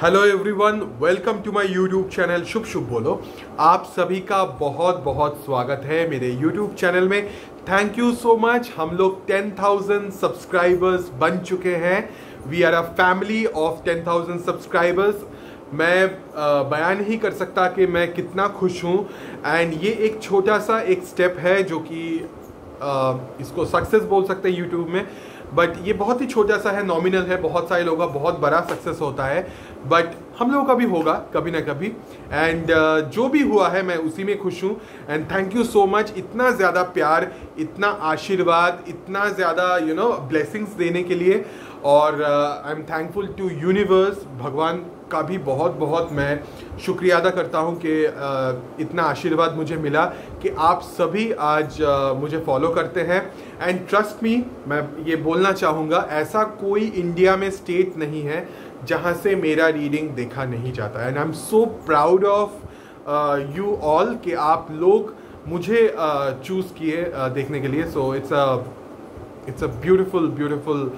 Hello everyone, welcome to my YouTube channel Shubh Shubh Bolo. आप सभी का बहुत बहुत स्वागत है मेरे यूट्यूब चैनल में। Thank you so much. हम लोग 10,000 सब्सक्राइबर्स बन चुके हैं। We are a family of 10,000 subscribers. मैं बयान नहीं कर सकता कि मैं कितना खुश हूँ। एंड ये एक छोटा सा एक स्टेप है जो कि इसको सक्सेस बोल सकते हैं यूट्यूब में, बट ये बहुत ही छोटा सा है, नॉमिनल है। बहुत सारे लोगों का बहुत बड़ा सक्सेस होता है, बट हम लोगों का भी होगा कभी ना कभी। एंड जो भी हुआ है मैं उसी में खुश हूँ। And thank you so much, इतना ज़्यादा प्यार, इतना आशीर्वाद, इतना ज़्यादा ब्लेसिंग्स देने के लिए। और I am thankful to universe, भगवान का भी बहुत बहुत मैं शुक्रिया अदा करता हूँ कि इतना आशीर्वाद मुझे मिला कि आप सभी आज मुझे फॉलो करते हैं। एंड ट्रस्ट मी, मैं ये बोलना चाहूँगा, ऐसा कोई इंडिया में स्टेट नहीं है जहाँ से मेरा रीडिंग देखा नहीं जाता। And I am so proud of you all कि आप लोग मुझे चूज़ किए देखने के लिए। सो it's a beautiful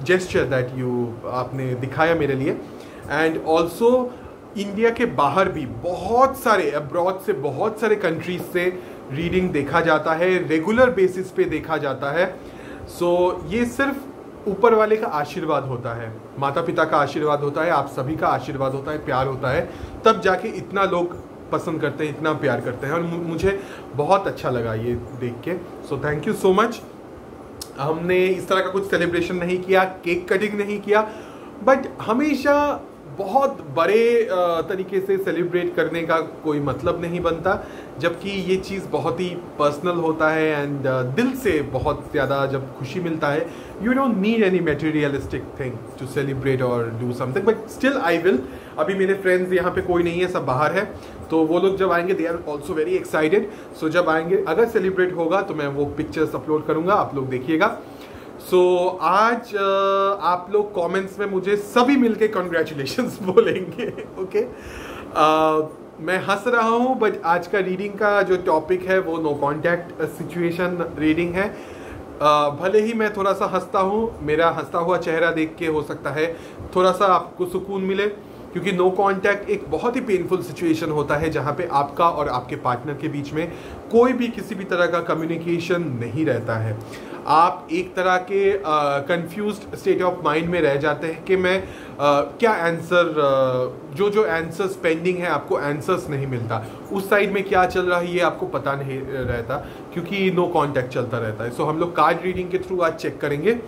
gesture that you आपने दिखाया मेरे लिए। एंड ऑल्सो इंडिया के बाहर भी बहुत सारे, अब्रॉड से बहुत सारे कंट्रीज से रीडिंग देखा जाता है, रेगुलर बेसिस पे देखा जाता है। सो ये सिर्फ ऊपर वाले का आशीर्वाद होता है, माता पिता का आशीर्वाद होता है, आप सभी का आशीर्वाद होता है, प्यार होता है, तब जाके इतना लोग पसंद करते हैं, इतना प्यार करते हैं। और मुझे बहुत अच्छा लगा ये देख के। सो थैंक यू सो मच। हमने इस तरह का कुछ सेलिब्रेशन नहीं किया, केक कटिंग नहीं किया, बट हमेशा बहुत बड़े तरीके से सेलिब्रेट करने का कोई मतलब नहीं बनता, जबकि ये चीज़ बहुत ही पर्सनल होता है। एंड दिल से बहुत ज़्यादा जब खुशी मिलता है, you don't need any materialistic thing to celebrate or do something, but still I will. अभी मेरे फ्रेंड्स यहाँ पे कोई नहीं है, सब बाहर है, तो वो लोग जब आएंगे they are also very excited. So जब आएंगे, अगर सेलिब्रेट होगा तो मैं वो पिक्चर्स अपलोड करूँगा, आप लोग देखिएगा। सो आज आप लोग कमेंट्स में मुझे सभी मिलके कॉन्ग्रेचुलेशंस बोलेंगे, ओके? मैं हंस रहा हूँ, बट आज का रीडिंग का जो टॉपिक है वो नो कॉन्टैक्ट सिचुएशन रीडिंग है। भले ही मैं थोड़ा सा हंसता हूँ, मेरा हंसता हुआ चेहरा देख के हो सकता है थोड़ा सा आपको सुकून मिले, क्योंकि नो कांटेक्ट एक बहुत ही पेनफुल सिचुएशन होता है जहाँ पे आपका और आपके पार्टनर के बीच में कोई भी किसी भी तरह का कम्युनिकेशन नहीं रहता है। आप एक तरह के कंफ्यूज्ड स्टेट ऑफ माइंड में रह जाते हैं कि मैं क्या आंसर, जो आंसर्स पेंडिंग है आपको आंसर्स नहीं मिलता, उस साइड में क्या चल रहा है ये आपको पता नहीं रहता, क्योंकि नो कांटेक्ट चलता रहता है। सो हम लोग कार्ड रीडिंग के थ्रू आज चेक करेंगे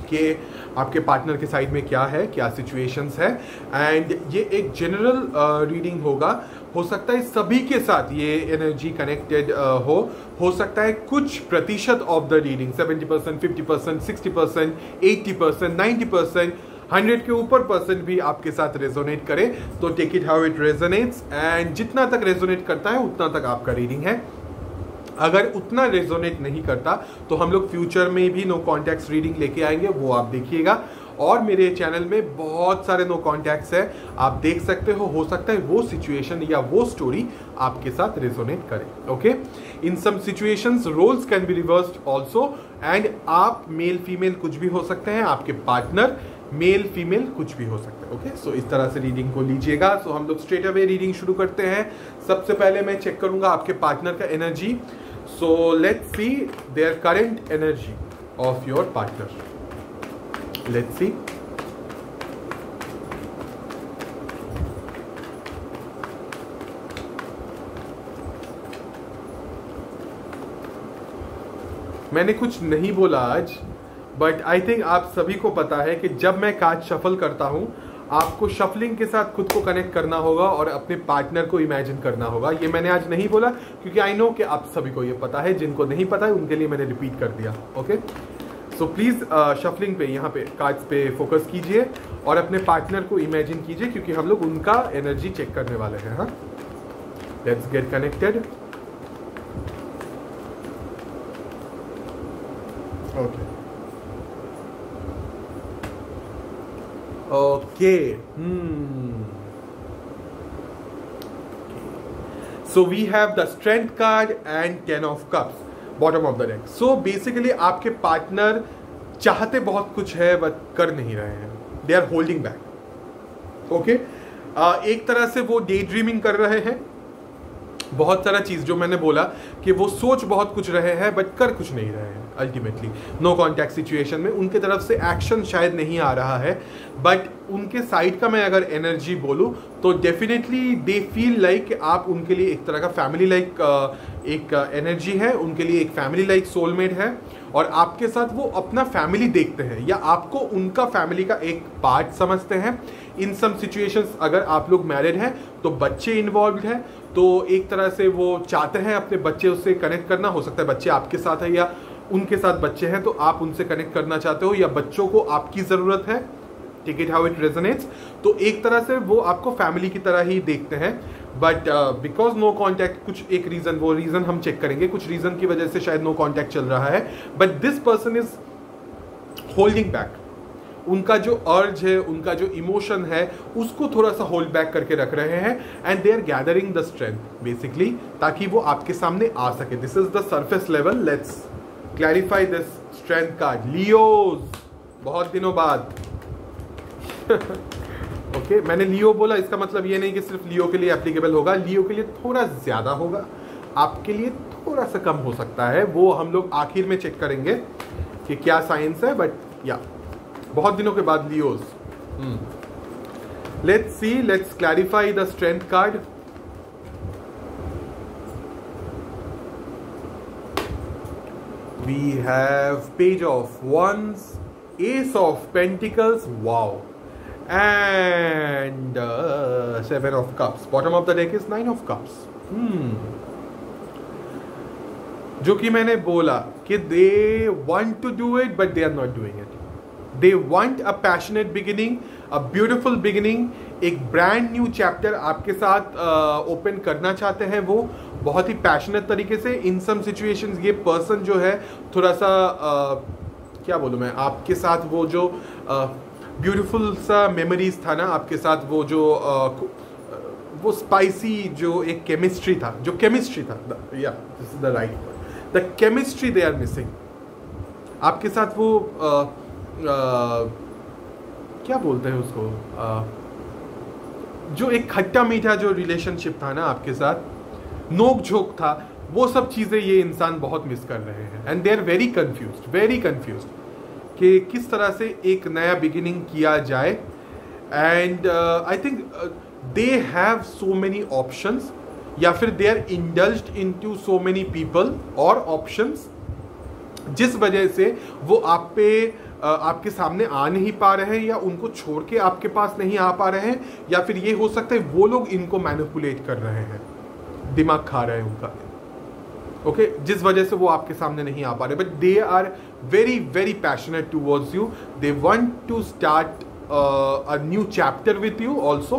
कि आपके पार्टनर के साइड में क्या है, क्या सिचुएशंस है। एंड ये एक जनरल रीडिंग होगा, हो सकता है सभी के साथ ये एनर्जी कनेक्टेड हो सकता है कुछ प्रतिशत ऑफ द रीडिंग 70%, 50%, 60%, 80%, 90%, 100 के ऊपर परसेंट भी आपके साथ रेजोनेट करे तो take it how it resonates. And जितना तक रेजोनेट करता है उतना तक आपका रीडिंग है। अगर उतना रेजोनेट नहीं करता तो हम लोग फ्यूचर में भी नो कॉन्टैक्ट्स रीडिंग लेके आएंगे, वो आप देखिएगा। और मेरे चैनल में बहुत सारे नो कॉन्टैक्ट्स है, आप देख सकते हो सकता है वो सिचुएशन या वो स्टोरी आपके साथ रेजोनेट करे, okay? In some situations roles can be reversed also. And आप मेल फीमेल कुछ भी हो सकते हैं, आपके पार्टनर मेल फीमेल कुछ भी हो सकता है, ओके? सो इस तरह से रीडिंग को लीजिएगा। सो हम लोग स्ट्रेट अवे रीडिंग शुरू करते हैं। सबसे पहले मैं चेक करूंगा आपके पार्टनर का energy. So let's see their current energy of your partner. Let's see. मैंने कुछ नहीं बोला आज, बट आई थिंक आप सभी को पता है कि जब मैं कार्ड शफल करता हूं, आपको शफलिंग के साथ खुद को कनेक्ट करना होगा और अपने पार्टनर को इमेजिन करना होगा। ये मैंने आज नहीं बोला क्योंकि आई नो कि आप सभी को ये पता है, जिनको नहीं पता है उनके लिए मैंने रिपीट कर दिया, ओके? सो प्लीज़ शफलिंग पे, यहाँ पे कार्ड्स पे फोकस कीजिए और अपने पार्टनर को इमेजिन कीजिए, क्योंकि हम लोग उनका एनर्जी चेक करने वाले हैं। हाँ, let's get connected. Okay, okay. So we have the Strength card and 10 of Cups, bottom of the deck. So basically आपके पार्टनर चाहते बहुत कुछ है बट कर नहीं रहे हैं, they are holding back. Okay एक तरह से वो डे ड्रीमिंग कर रहे हैं, बहुत सारा चीज जो मैंने बोला कि वो सोच बहुत कुछ रहे हैं बट कर कुछ नहीं रहे हैं। अल्टीमेटली नो कॉन्टैक्ट सिचुएशन में उनके तरफ से एक्शन शायद नहीं आ रहा है, बट उनके साइड का मैं अगर एनर्जी बोलूँ तो डेफिनेटली दे फील लाइक आप उनके लिए एक तरह का फैमिली लाइक एक एनर्जी है, उनके लिए एक फैमिली लाइक सोलमेट है, और आपके साथ वो अपना फैमिली देखते हैं या आपको उनका फैमिली का एक पार्ट समझते हैं। इन सम सिचुएशंस अगर आप लोग मैरिड हैं तो बच्चे इन्वॉल्व हैं, तो एक तरह से वो चाहते हैं अपने बच्चे उससे कनेक्ट करना। हो सकता है बच्चे आपके साथ है या उनके साथ बच्चे हैं तो आप उनसे कनेक्ट करना चाहते हो, या बच्चों को आपकी ज़रूरत है। Take it how it resonates. तो एक तरह से वो आपको फैमिली की तरह ही देखते हैं, बट बिकॉज नो कॉन्टैक्ट कुछ एक रीज़न, वो रीज़न हम चेक करेंगे, कुछ रीज़न की वजह से शायद नो कॉन्टैक्ट चल रहा है, but this person is holding back. उनका जो अर्ज है, उनका जो इमोशन है, उसको थोड़ा सा होल्ड बैक करके रख रहे हैं, and they are gathering the strength basically, ताकि वो आपके सामने आ सके। This is the surface level. Let's clarify this strength card. Leos, बहुत दिनों बाद ओके मैंने लियो बोला, इसका मतलब ये नहीं कि सिर्फ लियो के लिए एप्लीकेबल होगा, लियो के लिए थोड़ा ज्यादा होगा, आपके लिए थोड़ा सा कम हो सकता है। वो हम लोग आखिर में चेक करेंगे कि क्या साइंस है, बट या बहुत दिनों के बाद Leos. Let's see, let's clarify the strength card. We have page of wands, ace of pentacles, wow, and 7 of cups. Bottom of the deck is 9 of cups. जो कि मैंने बोला कि they want to do it but they are not doing it. They want a passionate beginning, a beautiful beginning, एक brand new chapter आपके साथ open करना चाहते हैं। वो बहुत ही passionate तरीके से। In some situations ये person जो है थोड़ा सा क्या बोलूँ मैं, आपके साथ वो जो ब्यूटीफुल सा मेमोरीज था ना आपके साथ, वो जो वो स्पाइसी जो एक केमिस्ट्री था, जो केमिस्ट्री था, या this is the right word, the chemistry they are missing आपके साथ। वो क्या बोलते हैं उसको, जो एक खट्टा मीठा जो रिलेशनशिप था ना आपके साथ, नोक झोंक था, वो सब चीज़ें ये इंसान बहुत मिस कर रहे हैं। And they are very confused कि किस तरह से एक नया बिगिनिंग किया जाए। And I think they have so many options, या फिर they are indulged into so many people और ऑप्शंस, जिस वजह से वो आप पे आपके सामने आ नहीं पा रहे हैं, या उनको छोड़ के आपके पास नहीं आ पा रहे हैं, या फिर ये हो सकता है वो लोग इनको मैनिपुलेट कर रहे हैं, दिमाग खा रहे हैं उनका, ओके जिस वजह से वो आपके सामने नहीं आ पा रहे। But they are very passionate towards you, they want to start a new chapter with you also,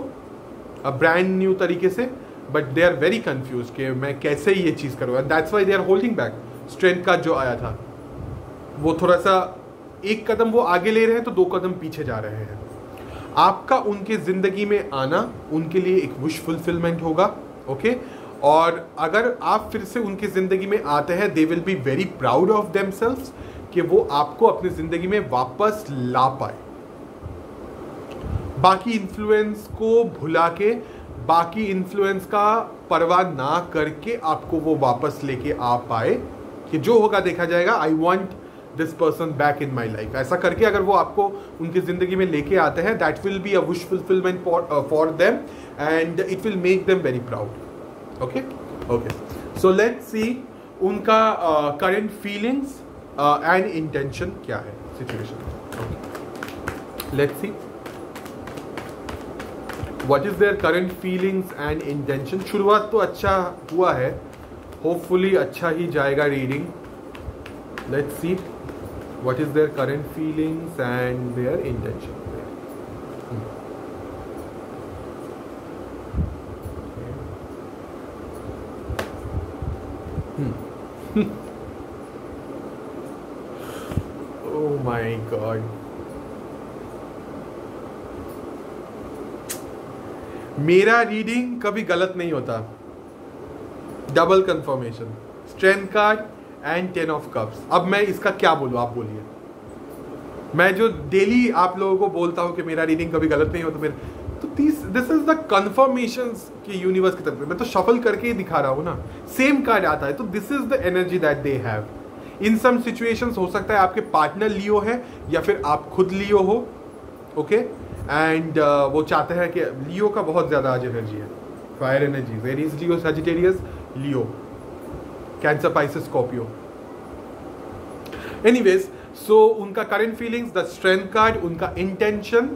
a brand new तरीके से, but they are very confuse कि मैं कैसे ये चीज़ करूँ। And that's why they are holding back. Strength का जो आया था वो थोड़ा सा एक कदम वो आगे ले रहे हैं तो 2 कदम पीछे जा रहे हैं। आपका उनके जिंदगी में आना उनके लिए एक विश फुलफिलमेंट होगा, ओके और अगर आप फिर से उनकी ज़िंदगी में आते हैं, they will be very proud of themselves कि वो आपको अपनी ज़िंदगी में वापस ला पाए। बाकी इन्फ्लुएंस को भुला के, बाकी इन्फ्लुएंस का परवाह ना करके आपको वो वापस लेके आ पाए कि जो होगा देखा जाएगा, I want this person back in my life. ऐसा करके अगर वो आपको उनकी ज़िंदगी में लेके आते हैं, that will be a wish fulfilment for them and it will make them very proud. Okay, so let's see उनका करंट फीलिंग्स एंड इंटेंशन क्या है situation. Let's see what is their current feelings and intention. शुरुआत तो अच्छा हुआ है, hopefully अच्छा ही जाएगा reading. Let's see what is their current feelings and there intention. Oh my God. मेरा रीडिंग कभी गलत नहीं होता। Double confirmation, strength card and 10 of cups. अब मैं इसका क्या बोलूं, आप बोलिए। मैं जो डेली आप लोगों को बोलता हूं कि मेरा रीडिंग कभी गलत नहीं होता, तो दिस इज द कंफर्मेशन कि यूनिवर्स की तरफ, मैं तो शफल करके ही दिखा रहा हूँ ना, सेम कार्ड आता है। तो this is the energy that they have in some situations. हो सकता है आपके पार्टनर लियो है या फिर आप खुद लियो हो, ओके एंड वो चाहते हैं कि लियो का बहुत ज्यादा आज एनर्जी है, फायर एनर्जी, एरीज, लियो, सजिटेरियस, लियो, कैंसर, पाइसेस, स्कॉर्पियो। एनीवेज, सो उनका current feelings, the strength card, उनका इंटेंशन,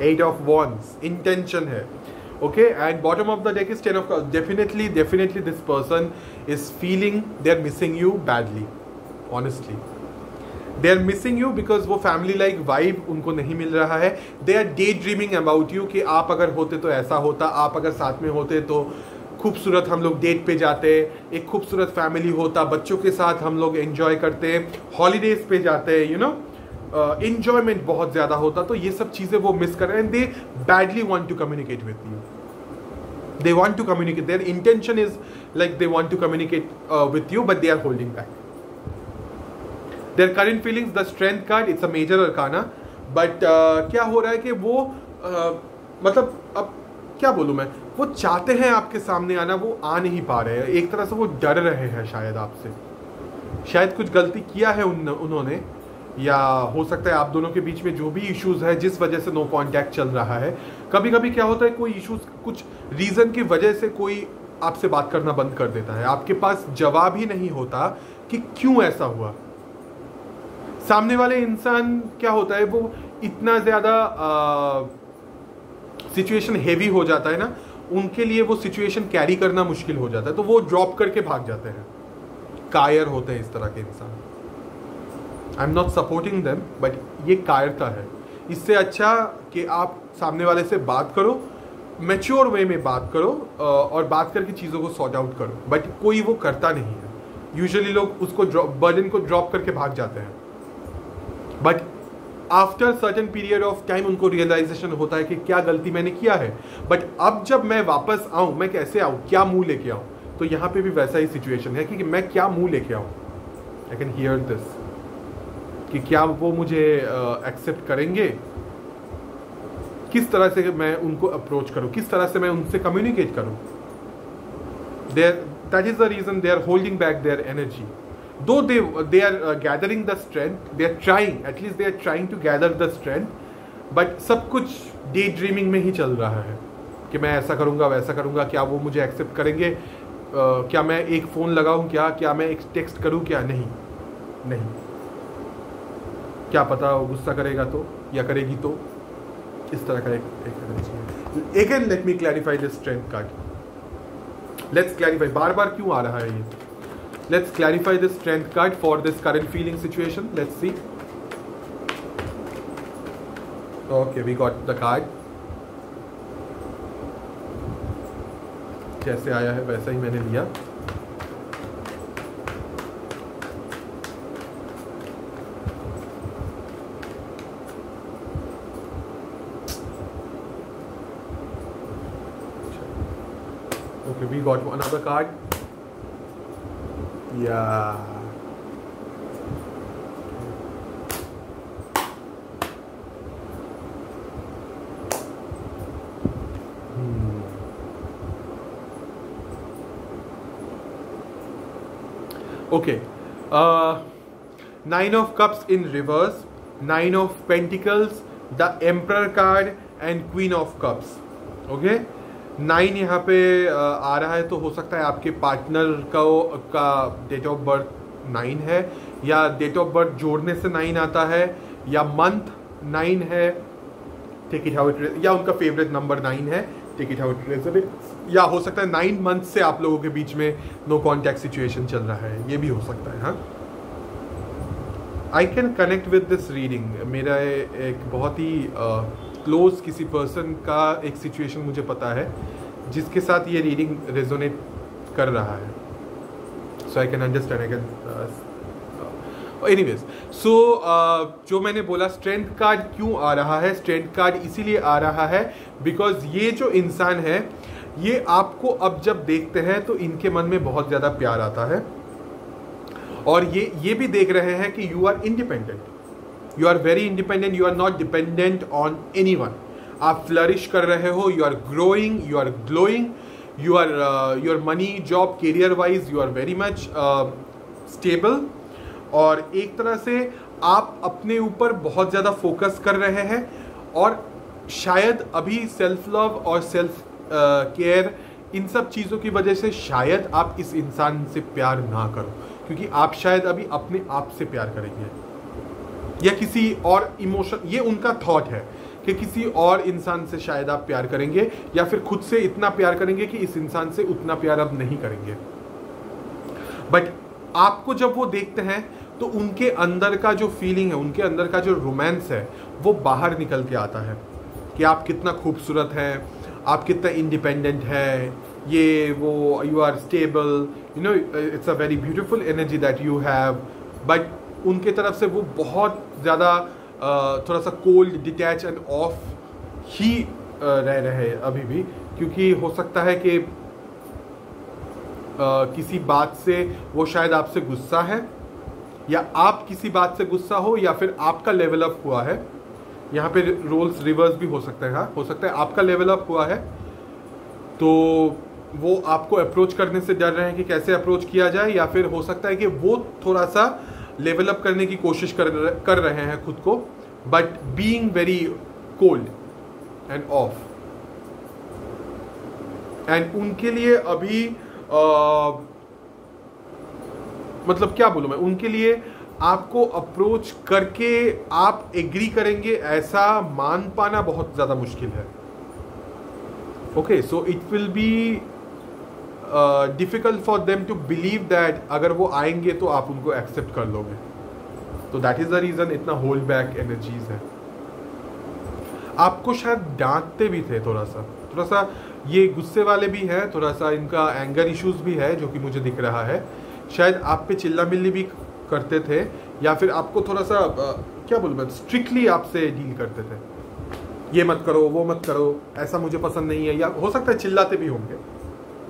8 ऑफ वॉन्ड्स, इंटेंशन है, okay, and bottom of the deck is 10 of cups. Definitely this person is feeling they're missing you badly, honestly they're missing you because वो family like vibe उनको नहीं मिल रहा है। they are daydreaming about you कि आप अगर होते तो ऐसा होता, आप अगर साथ में होते तो खूबसूरत हम लोग डेट पे जाते, एक खूबसूरत फैमिली होता, बच्चों के साथ हम लोग एंजॉय करते, हॉलीडेज पे जाते, यू नो, enjoyment बहुत ज्यादा होता। तो ये सब चीजें वो मिस कर रहे हैं, and they badly want to communicate with you. They want to communicate. Their intention is like they want to communicate with you, but they are holding back. Their current feelings, the strength card, it's a major arcana, but क्या हो रहा है कि वो मतलब अब क्या बोलूँ मैं, वो चाहते हैं आपके सामने आना, वो आ नहीं पा रहे हैं। एक तरह से वो डर रहे हैं शायद आपसे, शायद कुछ गलती किया है उन्होंने, या हो सकता है आप दोनों के बीच में जो भी इश्यूज है जिस वजह से नो कांटेक्ट चल रहा है। कभी कभी क्या होता है, कोई इश्यूज कुछ रीजन की वजह से कोई आपसे बात करना बंद कर देता है, आपके पास जवाब ही नहीं होता कि क्यों ऐसा हुआ। सामने वाले इंसान क्या होता है, वो इतना ज्यादा सिचुएशन हेवी हो जाता है ना, उनके लिए वो सिचुएशन कैरी करना मुश्किल हो जाता है, तो वो ड्रॉप करके भाग जाते हैं, कायर होते हैं इस तरह के इंसान। I am not supporting them, but ये कायरता है। इससे अच्छा कि आप सामने वाले से बात करो, मैच्योर वे में बात करो, और बात करके चीज़ों को सॉर्ट आउट करो, बट कोई वो करता नहीं है। यूजुअली लोग उसको बर्डन को ड्रॉप करके भाग जाते हैं, but after certain period of time उनको रियलाइजेशन होता है कि क्या गलती मैंने किया है, बट अब जब मैं वापस आऊँ, मैं कैसे आऊँ, क्या मुंह लेके आऊँ। तो यहाँ पे भी वैसा ही सिचुएशन है कि मैं क्या मुंह लेके आऊँ। आई कैन हियर दिस कि क्या वो मुझे एक्सेप्ट करेंगे, किस तरह से मैं उनको अप्रोच करूं, किस तरह से मैं उनसे कम्युनिकेट करूं। That is the reason they are holding back their energy, though they are gathering the strength, they are trying, at least they are trying to gather the strength, but सब कुछ डे ड्रीमिंग में ही चल रहा है कि मैं ऐसा करूंगा, वैसा करूंगा, क्या वो मुझे एक्सेप्ट करेंगे, क्या मैं एक फ़ोन लगाऊं, क्या मैं एक टेक्स्ट करूं, क्या नहीं, क्या पता वो गुस्सा करेगा तो, या करेगी तो। इस तरह का एक again let me clarify this strength card, let's clarify, बार बार क्यों आ रहा है ये, let's clarify this strength card for this current feeling situation, let's see. Okay, we got the card, जैसे आया है वैसा ही मैंने लिया। Okay, we got another card. Yeah. Okay. 9 of Cups in reverse, 9 of Pentacles, the Emperor card and Queen of Cups. Okay. 9 यहाँ पे आ रहा है, तो हो सकता है आपके पार्टनर का डेट ऑफ बर्थ 9 है, या डेट ऑफ बर्थ जोड़ने से 9 आता है, या मंथ 9 है, टेक इट हाउ इट, या उनका फेवरेट नंबर 9 है, take it how it is, या हो सकता है 9 मंथ से आप लोगों के बीच में नो कॉन्टैक्ट सिचुएशन चल रहा है, ये भी हो सकता है। हाँ, I can connect with this reading. मेरा एक बहुत ही क्लोज किसी पर्सन का एक सिचुएशन मुझे पता है जिसके साथ ये रीडिंग रेजोनेट कर रहा है, so I can understand, I can anyways. So जो मैंने बोला स्ट्रेंथ कार्ड क्यों आ रहा है, स्ट्रेंथ कार्ड इसीलिए आ रहा है बिकॉज ये जो इंसान है, ये आपको अब जब देखते हैं तो इनके मन में बहुत ज़्यादा प्यार आता है, और ये भी देख रहे हैं कि you are independent, you are very independent, you are not dependent on anyone. आप फ्लरिश कर रहे हो, you are growing, you are glowing, your money, job, career wise you are very much stable. और एक तरह से आप अपने ऊपर बहुत ज़्यादा फोकस कर रहे हैं, और शायद अभी सेल्फ लव और सेल्फ केयर, इन सब चीज़ों की वजह से शायद आप इस इंसान से प्यार ना करो, क्योंकि आप शायद अभी अपने आप से प्यार करेंगे या किसी और इमोशन, ये उनका थॉट है कि किसी और इंसान से शायद आप प्यार करेंगे, या फिर खुद से इतना प्यार करेंगे कि इस इंसान से उतना प्यार अब नहीं करेंगे। बट आपको जब वो देखते हैं तो उनके अंदर का जो फीलिंग है, उनके अंदर का जो रोमांस है, वो बाहर निकल के आता है कि आप कितना खूबसूरत हैं, आप कितना इंडिपेंडेंट है, ये वो, you are stable, you know, it's a very beautiful energy that you have. But उनके तरफ से वो बहुत ज़्यादा थोड़ा सा कोल्ड, डिटैच एंड ऑफ ही रह रहे हैं अभी भी, क्योंकि हो सकता है कि किसी बात से वो शायद आपसे गुस्सा है, या आप किसी बात से गुस्सा हो, या फिर आपका लेवल अप हुआ है। यहाँ पे रोल्स रिवर्स भी हो सकते हैं। हाँ, हो सकता है आपका लेवल अप हुआ है तो वो आपको अप्रोच करने से डर रहे हैं कि कैसे अप्रोच किया जाए, या फिर हो सकता है कि वो थोड़ा सा लेवल अप करने की कोशिश कर रहे हैं खुद को, but being very cold end of. And उनके लिए अभी मतलब क्या बोलूं मैं, उनके लिए आपको अप्रोच करके आप एग्री करेंगे ऐसा मान पाना बहुत ज्यादा मुश्किल है। Okay, so it will be difficult for them to believe that अगर वो आएंगे तो आप उनको एक्सेप्ट कर लोगे। तो दैट इज द रीजन इतना होल्ड बैक एनर्जीज है। आपको शायद डांटते भी थे थोड़ा सा ये गुस्से वाले भी है, थोड़ा सा इनका एंगर इश्यूज भी है जो कि मुझे दिख रहा है। शायद आप पे चिल्ला मिल्ली भी करते थे, या फिर आपको थोड़ा सा क्या बोलूं मैं, स्ट्रिक्टली आपसे डील करते थे, ये मत करो, वो मत करो, ऐसा मुझे पसंद नहीं है, या हो सकता है चिल्लाते भी होंगे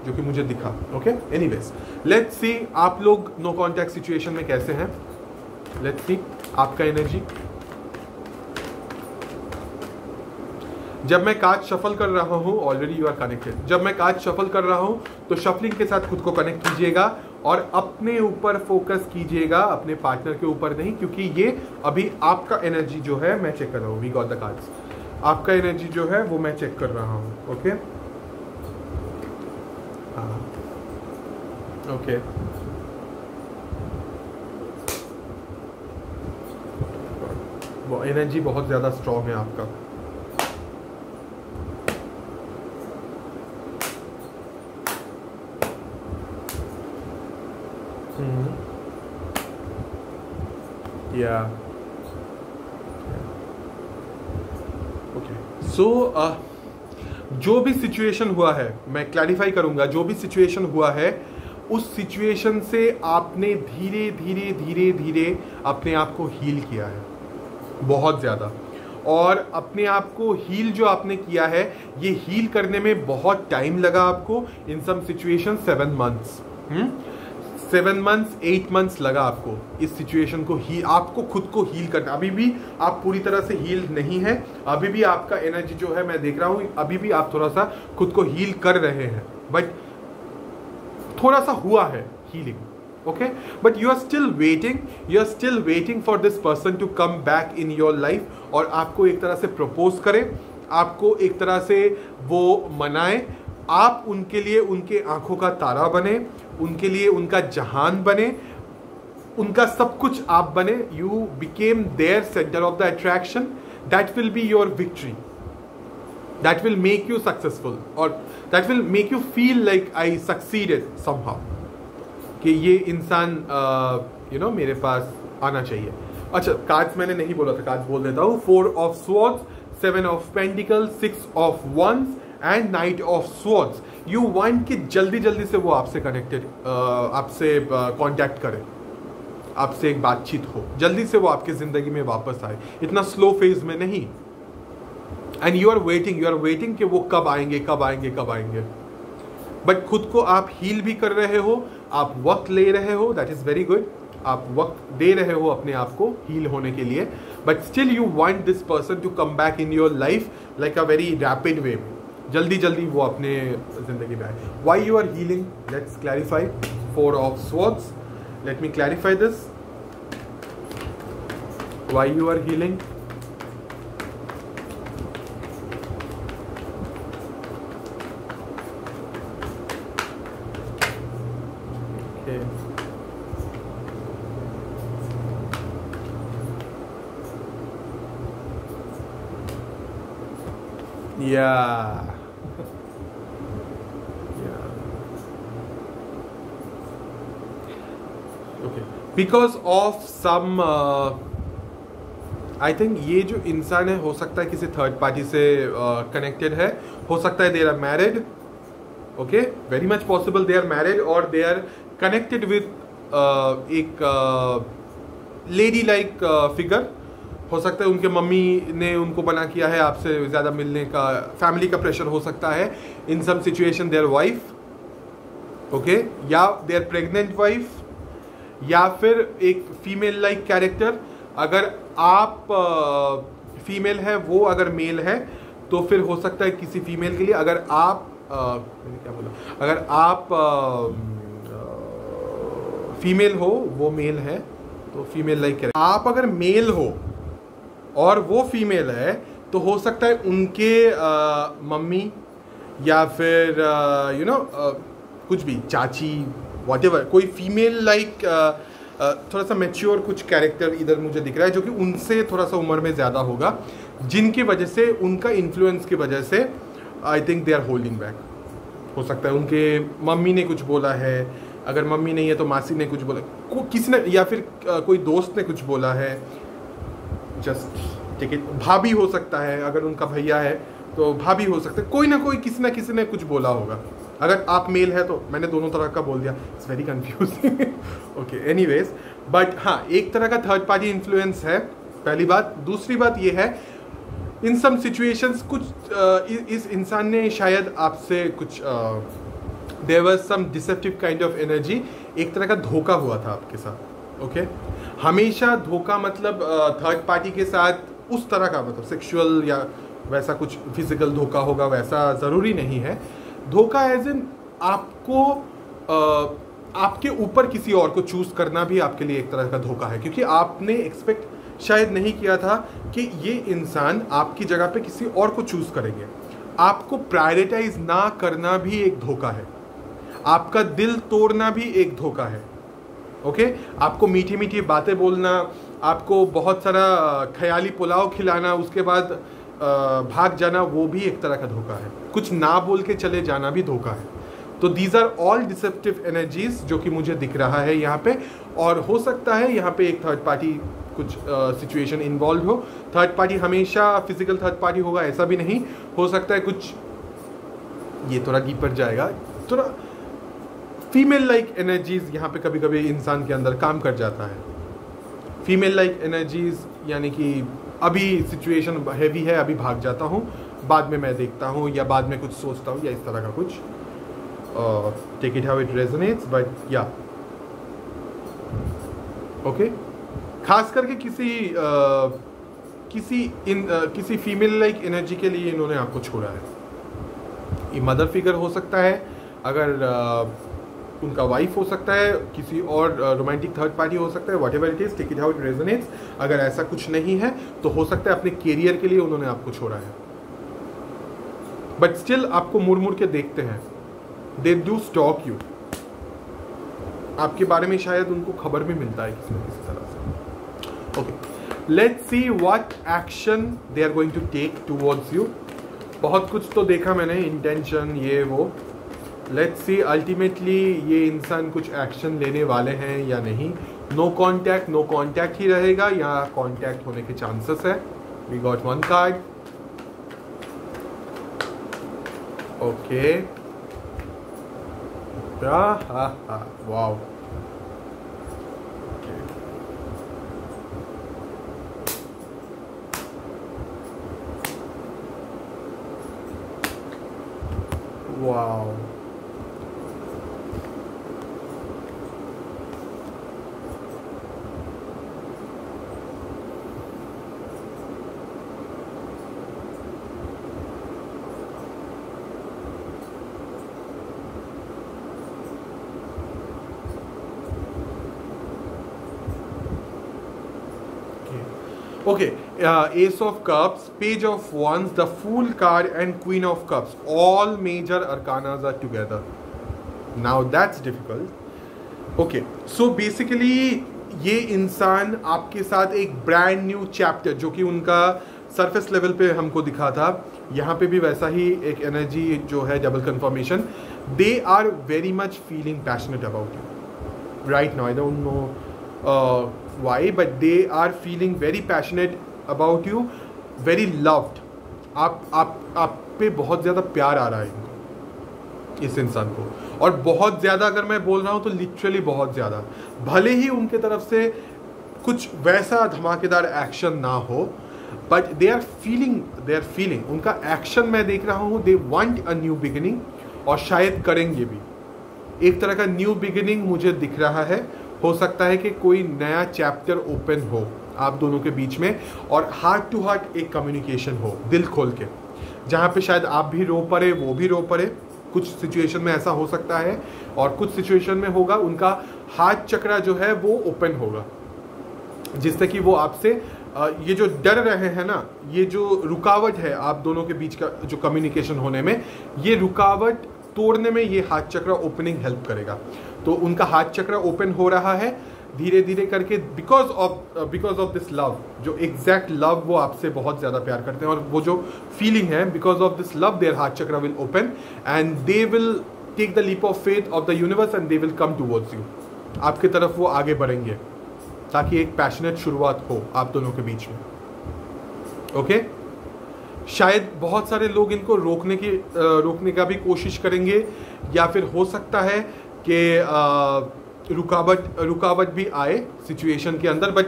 जो कि मुझे दिखा। ओके, एनीवेज लेट्स सी आप लोग नो कॉन्टैक्ट सिचुएशन में कैसे हैं। लेट्स सी आपका एनर्जी। जब मैं कार्ड शफल कर रहा हूं, ऑलरेडी यू आर कनेक्टेड, जब मैं कार्ड शफल कर रहा हूं तो शफलिंग के साथ खुद को कनेक्ट कीजिएगा और अपने ऊपर फोकस कीजिएगा, अपने पार्टनर के ऊपर नहीं, क्योंकि ये अभी आपका एनर्जी जो है मैं चेक कर रहा हूं। We got the cards. आपका एनर्जी जो है वो मैं चेक कर रहा हूं। ओके, हाँ, ओके, वो एनर्जी बहुत ज्यादा स्ट्रांग है आपका। ओके, सो जो भी सिचुएशन हुआ है, मैं क्लैरिफाई करूंगा, जो भी सिचुएशन हुआ है उस सिचुएशन से आपने धीरे धीरे धीरे धीरे अपने आप को हील किया है बहुत ज़्यादा। और अपने आप को हील जो आपने किया है, ये हील करने में बहुत टाइम लगा आपको। In some situation 7 months, 7 months 8 months लगा आपको इस सिचुएशन को आपको खुद को हील करना। अभी भी आप पूरी तरह से हील नहीं है, अभी भी आपका एनर्जी जो है मैं देख रहा हूँ, अभी भी आप थोड़ा सा खुद को हील कर रहे हैं, बट थोड़ा सा हुआ है healing. Okay, but you are still waiting for this person to come back in your life, और आपको एक तरह से प्रपोज करे, आपको एक तरह से वो मनाए, आप उनके लिए उनके आंखों का तारा बने, उनके लिए उनका जहान बने, उनका सब कुछ आप बने। You became their centre of the attraction. That will be your victory, that will make you successful, और that will make you feel like I succeeded somehow, कि ये इंसान यू नो मेरे पास आना चाहिए। अच्छा, कार्ड्स मैंने नहीं बोला था, कार्ड्स बोल देता हूँ। 4 of swords, 7 of pentacles, 6 of wands and knight of swords. You want कि जल्दी जल्दी से वो आपसे कनेक्टेड, आपसे कांटेक्ट करे, आपसे एक बातचीत हो, जल्दी से वो आपकी जिंदगी में वापस आए, इतना स्लो फेज में नहीं। एंड यू आर वेटिंग कि वो कब आएंगे। बट खुद को आप हील भी कर रहे हो, आप वक्त ले रहे हो, दैट इज वेरी गुड। आप वक्त दे रहे हो अपने आप को हील होने के लिए, but still you want this person to come back in your life like a very rapid way, जल्दी जल्दी वो अपने जिंदगी में आए. Why you are healing, let's clarify. 4 of swords, let me clarify this. Why you are healing. Yeah. Yeah. Okay. Because of some I think ये जो इंसान है हो सकता है किसी थर्ड पार्टी से कनेक्टेड है, हो सकता है they are married. Okay, very much possible they are married और दे आर कनेक्टेड विथ एक लेडी लाइक फिगर. हो सकता है उनके मम्मी ने उनको बना किया है आपसे ज़्यादा मिलने का, फैमिली का प्रेशर हो सकता है. In some situation their wife, okay, या देयर प्रेग्नेंट वाइफ, या फिर एक फीमेल लाइक कैरेक्टर. अगर आप फीमेल है, वो अगर मेल है, तो फिर हो सकता है किसी फीमेल के लिए. अगर आप मैंने क्या बोला, अगर आप फीमेल हो, वो मेल है, तो फीमेल लाइक कैरेक्टर. आप अगर मेल हो और वो फीमेल है, तो हो सकता है उनके मम्मी या फिर यू नो कुछ भी चाची, व्हाटएवर, कोई फीमेल लाइक थोड़ा सा मैच्योर कुछ कैरेक्टर इधर मुझे दिख रहा है, जो कि उनसे थोड़ा सा उम्र में ज़्यादा होगा, जिनकी वजह से, उनका इन्फ्लुएंस की वजह से I think they are holding back. हो सकता है उनके मम्मी ने कुछ बोला है, अगर मम्मी नहीं है तो मासी ने कुछ बोला, किसी ने, या फिर कोई दोस्त ने कुछ बोला है. जस्ट ठीक है, भाभी हो सकता है, अगर उनका भैया है तो भाभी हो सकता है, कोई ना कोई, किसी ना किसी ने कुछ बोला होगा. अगर आप मेल है तो मैंने दोनों तरह का बोल दिया, it's very confusing. Okay, anyways, but हाँ, एक तरह का थर्ड पार्टी इन्फ्लुएंस है, पहली बात. दूसरी बात ये है, इन सम सिचुएशंस कुछ इस इंसान ने शायद आपसे कुछ there was some deceptive kind of energy, एक तरह का धोखा हुआ था आपके साथ. ओके, हमेशा धोखा मतलब थर्ड पार्टी के साथ उस तरह का, मतलब सेक्सुअल या वैसा कुछ फिजिकल धोखा होगा, वैसा ज़रूरी नहीं है. धोखा एज इन आपको आपके ऊपर किसी और को चूज़ करना भी आपके लिए एक तरह का धोखा है, क्योंकि आपने एक्सपेक्ट शायद नहीं किया था कि ये इंसान आपकी जगह पे किसी और को चूज़ करेंगे. आपको प्रायोरिटाइज ना करना भी एक धोखा है, आपका दिल तोड़ना भी एक धोखा है. ओके, आपको मीठी मीठी बातें बोलना, आपको बहुत सारा ख्याली पुलाव खिलाना, उसके बाद भाग जाना, वो भी एक तरह का धोखा है. कुछ ना बोल के चले जाना भी धोखा है. तो these are all deceptive energies जो कि मुझे दिख रहा है यहाँ पे. और हो सकता है यहाँ पे एक थर्ड पार्टी कुछ सिचुएशन इन्वॉल्व हो. थर्ड पार्टी हमेशा फिजिकल थर्ड पार्टी होगा ऐसा भी नहीं, हो सकता है कुछ, ये थोड़ा डीपर जाएगा, थोड़ा फीमेल लाइक एनर्जीज यहाँ पे कभी कभी इंसान के अंदर काम कर जाता है. फीमेल लाइक एनर्जीज यानी कि अभी सिचुएशन हैवी है, अभी भाग जाता हूँ, बाद में मैं देखता हूँ, या बाद में कुछ सोचता हूँ, या इस तरह का कुछ. Take it how it resonates, but yeah okay. खास करके किसी फीमेल लाइक एनर्जी के लिए इन्होंने आपको छोड़ा है. ये मदर फिगर हो सकता है, अगर उनका वाइफ हो सकता है, किसी और रोमांटिक थर्ड पार्टी हो सकता है, whatever it is, take it how it resonates. अगर ऐसा कुछ नहीं है तो हो सकता है अपने कैरियर के लिए उन्होंने आपको छोड़ा है, बट स्टिल आपको मुड़ मुड़ के देखते हैं. दे डू स्टॉक यू, आपके बारे में शायद उनको खबर भी मिलता है किसी न किसी तरह से. Okay, let's see what action they are going to take towards you. बहुत कुछ तो देखा मैंने, इंटेंशन, ये वो. लेट्स सी अल्टीमेटली ये इंसान कुछ एक्शन लेने वाले हैं या नहीं. नो कॉन्टैक्ट ही रहेगा, या कॉन्टैक्ट होने के चांसेस है. We got one card. Okay, wow. Wow, Okay, Ace of Cups, Page of Wands, the Fool card and Queen of Cups. All major arcanas are together. Now that's difficult. Okay, so basically ये इंसान आपके साथ एक brand new chapter, जो कि उनका surface level पे हमको दिखा था, यहाँ पे भी वैसा ही एक एनर्जी जो है, double confirmation. They are very much feeling passionate about you right now. I don't know why, but they are feeling very passionate about you, very loved. आप पे बहुत ज़्यादा प्यार आ रहा है इनको, इस इंसान को, और बहुत ज़्यादा. अगर मैं बोल रहा हूँ तो लिटरली बहुत ज़्यादा. भले ही उनके तरफ से कुछ वैसा धमाकेदार एक्शन ना हो, बट दे आर फीलिंग उनका एक्शन मैं देख रहा हूँ. They want a new beginning, और शायद करेंगे भी. एक तरह का न्यू बिगिनिंग मुझे दिख रहा है. हो सकता है कि कोई नया चैप्टर ओपन हो आप दोनों के बीच में, और हार्ट टू हार्ट एक कम्युनिकेशन हो, दिल खोल के, जहाँ पे शायद आप भी रो पड़े, वो भी रो पड़े. कुछ सिचुएशन में ऐसा हो सकता है, और कुछ सिचुएशन में होगा उनका हार्ट चक्रा जो है वो ओपन होगा, जिससे कि वो आपसे ये जो डर रहे हैं ना, ये जो रुकावट है आप दोनों के बीच का जो कम्युनिकेशन होने में, ये रुकावट तोड़ने में ये हार्ट चक्र ओपनिंग हेल्प करेगा. तो उनका हार्ट चक्र ओपन हो रहा है धीरे धीरे करके, बिकॉज ऑफ दिस लव, जो एग्जैक्ट लव वो आपसे बहुत ज़्यादा प्यार करते हैं, और वो जो फीलिंग है, because of this love their heart chakra will open and they will take the leap of faith of the universe and they will come towards you. आपकी तरफ वो आगे बढ़ेंगे, ताकि एक पैशनेट शुरुआत हो आप दोनों के बीच में. ओके, शायद बहुत सारे लोग इनको रोकने का भी कोशिश करेंगे, या फिर हो सकता है कि रुकावट भी आए सिचुएशन के अंदर, बट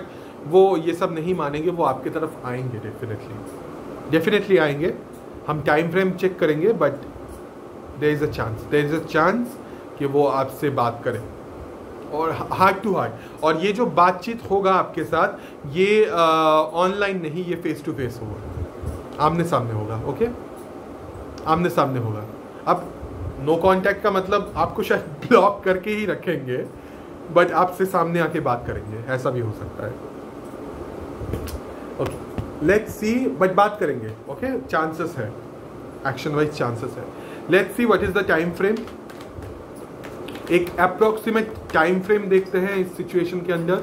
वो ये सब नहीं मानेंगे. वो आपके तरफ आएंगे, डेफिनेटली आएंगे. हम टाइम फ्रेम चेक करेंगे, but there is a chance कि वो आपसे बात करें, और हार्ट टू हार्ट. और ये जो बातचीत होगा आपके साथ, ये ऑनलाइन नहीं, ये फेस टू फेस होगा, आमने सामने होगा. ओके, आमने सामने होगा. अब नो कांटेक्ट का मतलब आपको शायद ब्लॉक करके ही रखेंगे, बट आपसे सामने आके बात करेंगे, ऐसा भी हो सकता है. ओके, लेट्स सी, बट बात करेंगे. ओके, चांसेस है, एक्शन वाइज चांसेस है. Let's see what is the time frame. एक अप्रोक्सीमेट टाइम फ्रेम देखते हैं इस सिचुएशन के अंदर.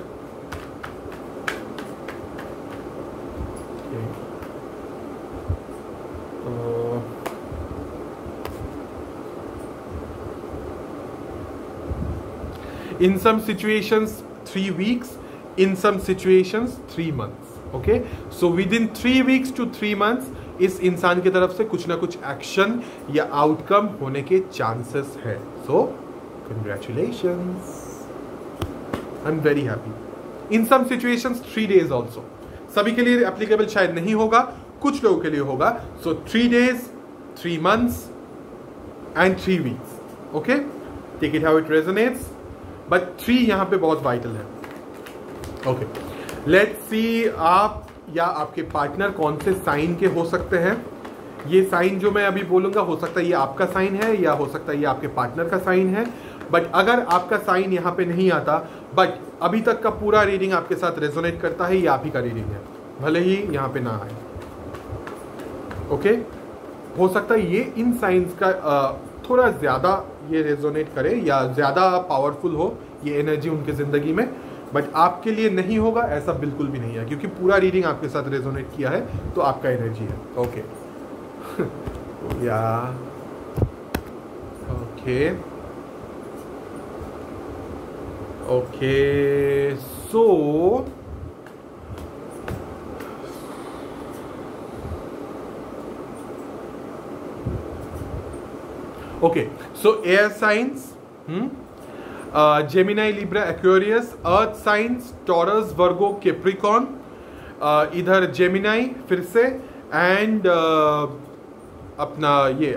In some situations 3 weeks, in some situations 3 months. Okay, so within 3 weeks to 3 months इस इंसान की तरफ से कुछ ना कुछ एक्शन या आउटकम होने के चांसेस है. So congratulations, I'm very happy. In some situations 3 days also. सभी के लिए एप्लीकेबल शायद नहीं होगा, कुछ लोगों के लिए होगा. So 3 days, 3 months and 3 weeks. Okay, take it how it resonates. But 3 यहाँ पे बहुत वाइटल है. ओके, लेट्स सी आप या आपके पार्टनर कौन से साइन के हो सकते हैं. ये साइन जो मैं अभी बोलूँगा, हो सकता है ये आपका साइन है, या हो सकता है ये आपके पार्टनर का साइन है. बट अगर आपका साइन यहाँ पे नहीं आता, बट अभी तक का पूरा रीडिंग आपके साथ रेजोनेट करता है, ये आप ही का रीडिंग है, भले ही यहाँ पे ना आए. ओके, हो सकता है ये इन साइंस का थोड़ा ज़्यादा ये रेजोनेट करे, या ज़्यादा पावरफुल हो ये एनर्जी उनके ज़िंदगी में, बट आपके लिए नहीं होगा ऐसा बिल्कुल भी नहीं है, क्योंकि पूरा रीडिंग आपके साथ रेजोनेट किया है, तो आपका एनर्जी है. ओके या okay so okay, so air signs, Gemini, Libra, Aquarius, earth signs, Taurus, Virgo, Capricorn, इधर Gemini फिर से, and अपना ये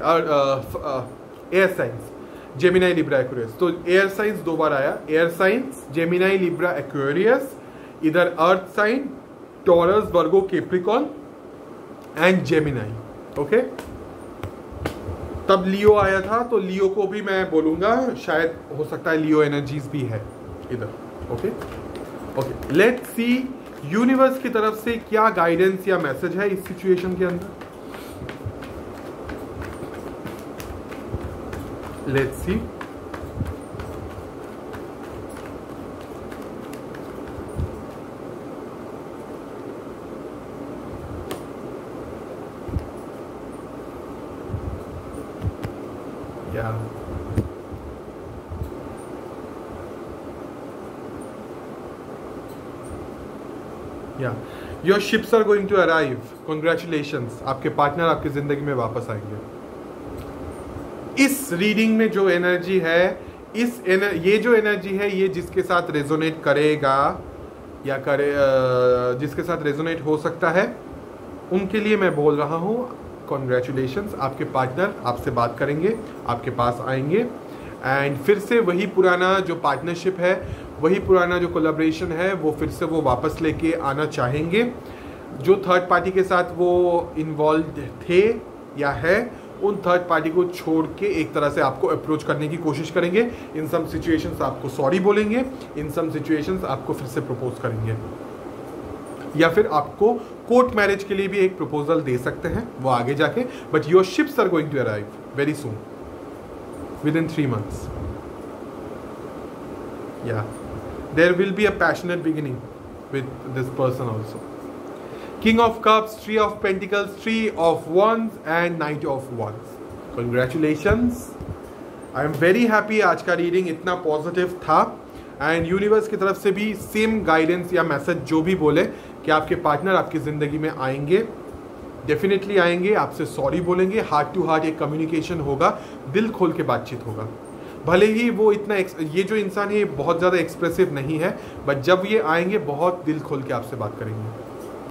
air signs, Gemini, Libra, Aquarius. तो air signs 2 बार आया. air signs, Gemini, Libra, Aquarius, इधर earth sign, Taurus, Virgo, Capricorn and Gemini. okay, तब लियो आया था, तो लियो को भी मैं बोलूँगा, शायद हो सकता है लियो एनर्जीज भी है इधर. ओके, लेट्स सी यूनिवर्स की तरफ से क्या गाइडेंस या मैसेज है इस सिचुएशन के अंदर? Let's see. Yeah. Yeah. Your ships are going to arrive. Congratulations. आपके पार्टनर आपकी जिंदगी में वापस आएंगे। इस रीडिंग में जो एनर्जी है, ये जो एनर्जी है, ये जिसके साथ रेजोनेट करेगा या जिसके साथ रेजोनेट हो सकता है, उनके लिए मैं बोल रहा हूँ कॉन्ग्रेचुलेशंस। आपके पार्टनर आपसे बात करेंगे, आपके पास आएंगे एंड फिर से वही पुराना जो पार्टनरशिप है, वही पुराना जो कोलैबोरेशन है, वो फिर से वो वापस लेके आना चाहेंगे। जो थर्ड पार्टी के साथ वो इन्वॉल्व थे या है, उन थर्ड पार्टी को छोड़ के एक तरह से आपको अप्रोच करने की कोशिश करेंगे। इन सम सिचुएशंस आपको सॉरी बोलेंगे, इन सम सिचुएशंस आपको फिर से प्रपोज करेंगे, या फिर आपको कोर्ट मैरिज के लिए भी एक प्रपोजल दे सकते हैं वो आगे जाके। But your ships are going to arrive very soon, within 3 months। या there will be a passionate beginning with this person also. King of Cups, Three of Pentacles, Three of Wands and Knight of Wands. Congratulations. I am very happy आज का reading इतना positive था and universe की तरफ से भी same guidance या message जो भी बोले कि आपके पार्टनर आपकी ज़िंदगी में आएंगे, डेफिनेटली आएंगे, आपसे सॉरी बोलेंगे, हार्ट टू हार्ट एक कम्युनिकेशन होगा, दिल खोल के बातचीत होगा। भले ही वो इतना ये जो इंसान है ये बहुत ज़्यादा एक्सप्रेसिव नहीं है, बट जब ये आएंगे बहुत दिल खोल के आपसे बात करेंगे।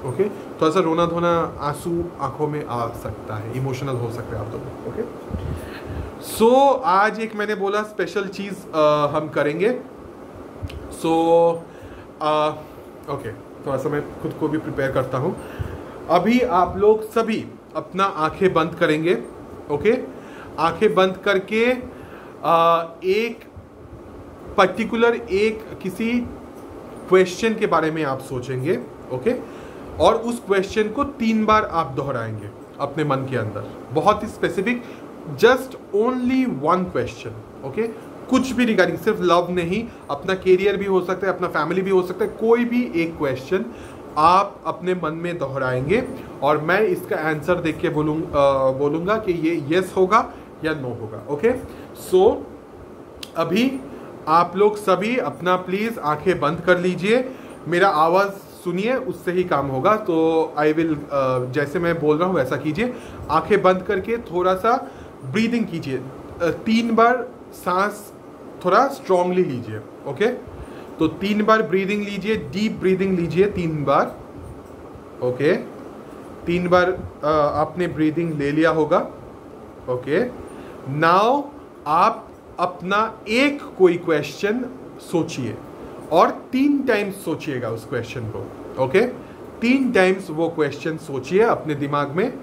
ओके थोड़ा सा रोना धोना, आंसू आंखों में आ सकता है, इमोशनल हो सकते हैं आप लोग। ओके सो आज एक मैंने बोला स्पेशल चीज़ हम करेंगे। सो ओके थोड़ा सा मैं खुद को भी प्रिपेयर करता हूँ। अभी आप लोग सभी अपना आंखें बंद करेंगे। ओके आंखें बंद करके एक पर्टिकुलर किसी क्वेश्चन के बारे में आप सोचेंगे। ओके और उस क्वेश्चन को 3 बार आप दोहराएंगे अपने मन के अंदर, बहुत ही specific, just only 1 question. Okay कुछ भी रिगार्डिंग, सिर्फ लव नहीं, अपना करियर भी हो सकता है, अपना फैमिली भी हो सकता है, कोई भी एक क्वेश्चन आप अपने मन में दोहराएंगे और मैं इसका आंसर देख के बोलूँगा कि ये यस होगा या नो होगा। ओके सो अभी आप लोग सभी अपना प्लीज़ आंखें बंद कर लीजिए, मेरा आवाज़ सुनिए, उससे ही काम होगा। तो आई विल जैसे मैं बोल रहा हूँ वैसा कीजिए। आंखें बंद करके थोड़ा सा ब्रीदिंग कीजिए, 3 बार सांस थोड़ा स्ट्रांगली लीजिए। ओके तो 3 बार ब्रीदिंग लीजिए, डीप ब्रीदिंग लीजिए 3 बार। ओके 3 बार आपने ब्रीदिंग ले लिया होगा। ओके नाउ आप अपना एक कोई क्वेश्चन सोचिए और 3 टाइम्स सोचिएगा उस क्वेश्चन को। ओके 3 टाइम्स वो क्वेश्चन सोचिए अपने दिमाग में,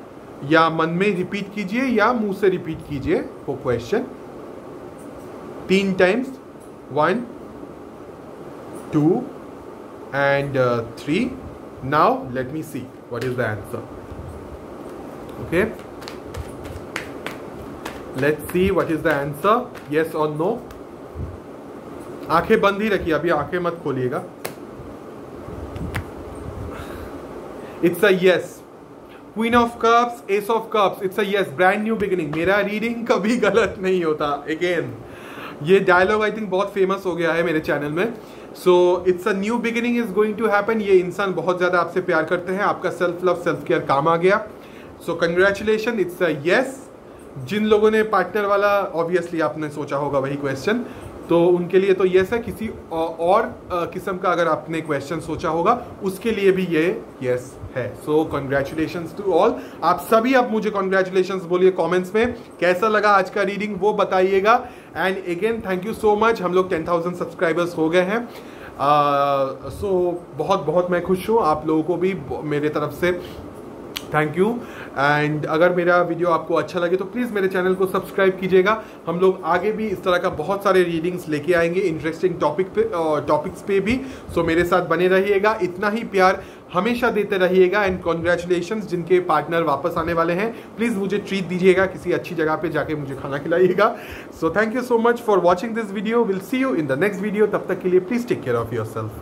या मन में रिपीट कीजिए या मुंह से रिपीट कीजिए वो question 3 times, 1 2 and 3। Now let me see what is the answer. Okay let's see what is the answer, yes or no. आंखें बंद ही रखिए, अभी आंखें मत खोलिएगा। It's a yes. Queen of cups, ace of cups, it's a yes, brand new beginning. मेरा reading कभी गलत नहीं होता। अगेन ये डायलॉग आई थिंक बहुत फेमस हो गया है मेरे चैनल में। So it's a new beginning is going to happen. ये इंसान बहुत ज्यादा आपसे प्यार करते हैं, आपका सेल्फ लव सेल्फ केयर काम आ गया। So congratulation, it's a yes. जिन लोगों ने पार्टनर वाला ऑब्वियसली आपने सोचा होगा वही क्वेश्चन, तो उनके लिए तो यस है। किसी और किस्म का अगर आपने क्वेश्चन सोचा होगा उसके लिए भी ये यस है। So congratulations to all. आप सभी अब मुझे कॉन्ग्रेचुलेशंस बोलिए कमेंट्स में, कैसा लगा आज का रीडिंग वो बताइएगा। And again thank you so much, हम लोग 10,000 सब्सक्राइबर्स हो गए हैं। सो बहुत बहुत मैं खुश हूँ। आप लोगों को भी मेरे तरफ से थैंक यू। एंड अगर मेरा वीडियो आपको अच्छा लगे तो प्लीज़ मेरे चैनल को सब्सक्राइब कीजिएगा। हम लोग आगे भी इस तरह का बहुत सारे रीडिंग्स लेके आएंगे इंटरेस्टिंग टॉपिक्स पे भी। सो मेरे साथ बने रहिएगा, इतना ही प्यार हमेशा देते रहिएगा। एंड कॉन्ग्रेचुलेशंस जिनके पार्टनर वापस आने वाले हैं, प्लीज़ मुझे ट्रीट दीजिएगा, किसी अच्छी जगह पे जाके मुझे खाना खिलाइएगा। So thank you so much for watching this video. Will see you in the next video. तब तक के लिए please take care of your self.